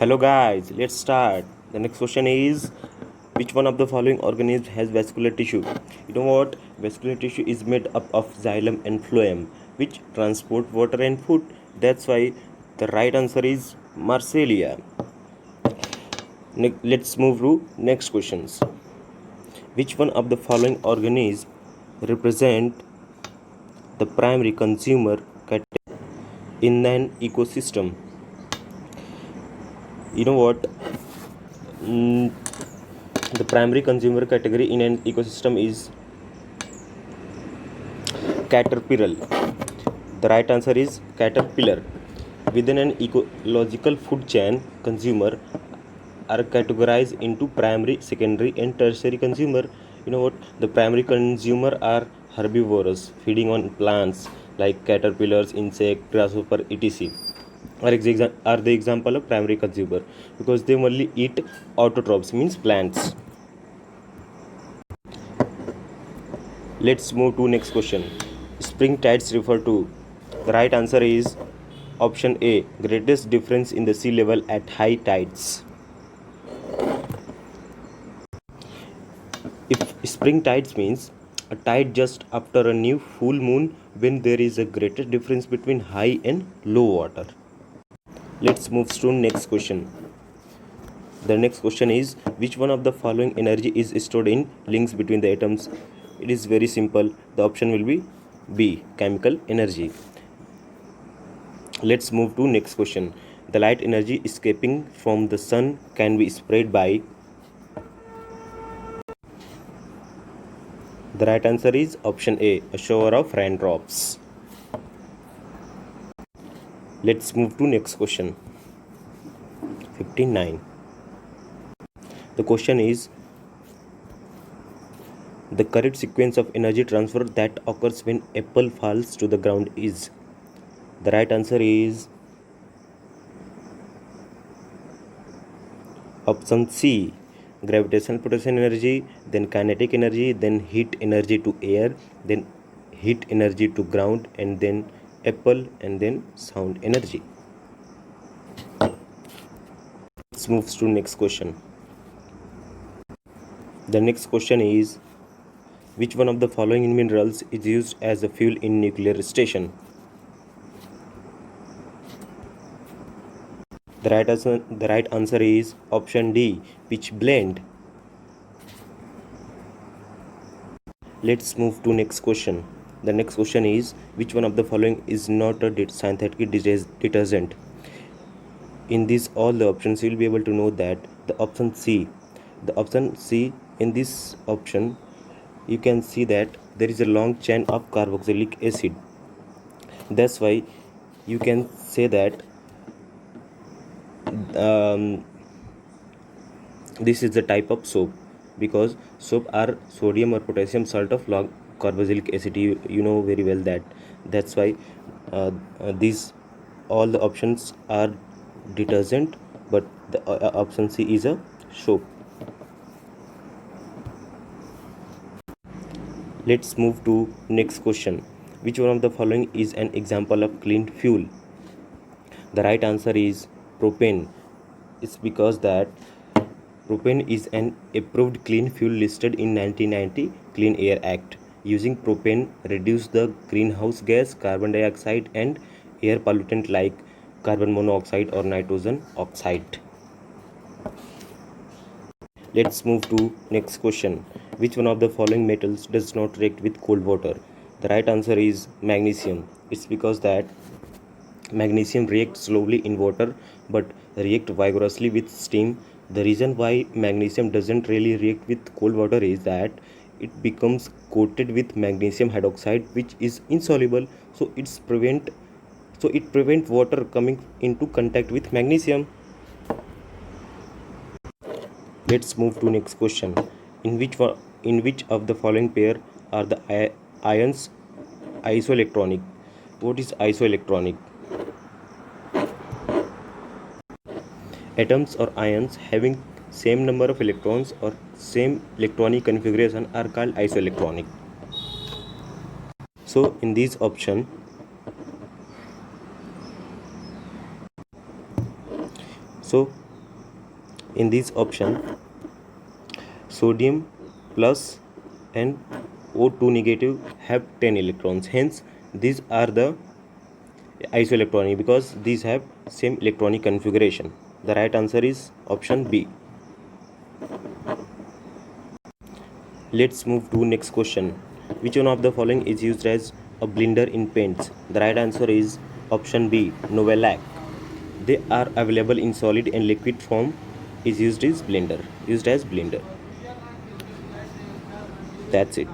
Hello guys, let's start. The next question is, which one of the following organisms has vascular tissue? You know what? Vascular tissue is made up of xylem and phloem, which transport water and food. That's why the right answer is Marsilia. Let's move to next questions. Which one of the following organisms represent the primary consumer category in an ecosystem? You know what? Mm, the primary consumer category in an ecosystem is caterpillar. The right answer is caterpillar. Within an ecological food chain, consumer are categorized into primary, secondary, and tertiary consumer. You know what? The primary consumer are herbivorous, feeding on plants like caterpillars, insect, grasshopper, etc. Are the example of primary consumer because they only eat autotrophs, means plants. Let's move to next question. Spring tides refer to. The right answer is option A, greatest difference in the sea level at high tides. If spring tides means a tide just after a new full moon when there is a greater difference between high and low water. Let's move to next question. The next question is, which one of the following energy is stored in links between the atoms? It is very simple. The option will be B, chemical energy. Let's move to next question. The light energy escaping from the sun can be spread by. The right answer is option A, a shower of raindrops. Let's move to next question. 59. The question is, the correct sequence of energy transfer that occurs when apple falls to the ground is. The right answer is option C, gravitational potential energy, then kinetic energy, then heat energy to air, then heat energy to ground, and then apple, and then sound energy. Let's move to next question. The next question is, which one of the following minerals is used as a fuel in nuclear station? The right answer is option D, pitchblende. Let's move to next question. The next question is, which one of the following is not a synthetic detergent? In these all the options you will be able to know that the option C. The option C, in this option you can see that there is a long chain of carboxylic acid. That's why you can say that this is the type of soap, because soap are sodium or potassium salt of long carboxylic acid. You know very well that. That's why these all the options are detergent, but the option C is a soap. Let's move to next question. Which one of the following is an example of clean fuel? The right answer is propane. It's because that propane is an approved clean fuel listed in 1990 Clean Air Act. Using propane reduce the greenhouse gas, carbon dioxide, and air pollutant like carbon monoxide or nitrogen oxide. Let's move to next question. Which one of the following metals does not react with cold water? The right answer is magnesium. It's because that magnesium reacts slowly in water but react vigorously with steam. The reason why magnesium doesn't really react with cold water is that it becomes coated with magnesium hydroxide, which is insoluble, so it prevent water coming into contact with magnesium. Let's move to next question. In which of the following pair are the ions isoelectronic? What is isoelectronic? Atoms or ions having same number of electrons or same electronic configuration are called isoelectronic. So in this option, In this option, sodium plus and O2 negative have 10 electrons. Hence, these are the isoelectronic because these have same electronic configuration. The right answer is option B. Let's move to next question. Which one of the following is used as a blender in paints? The right answer is option B, Novelac. They are available in solid and liquid form. Is used as blender. That's it.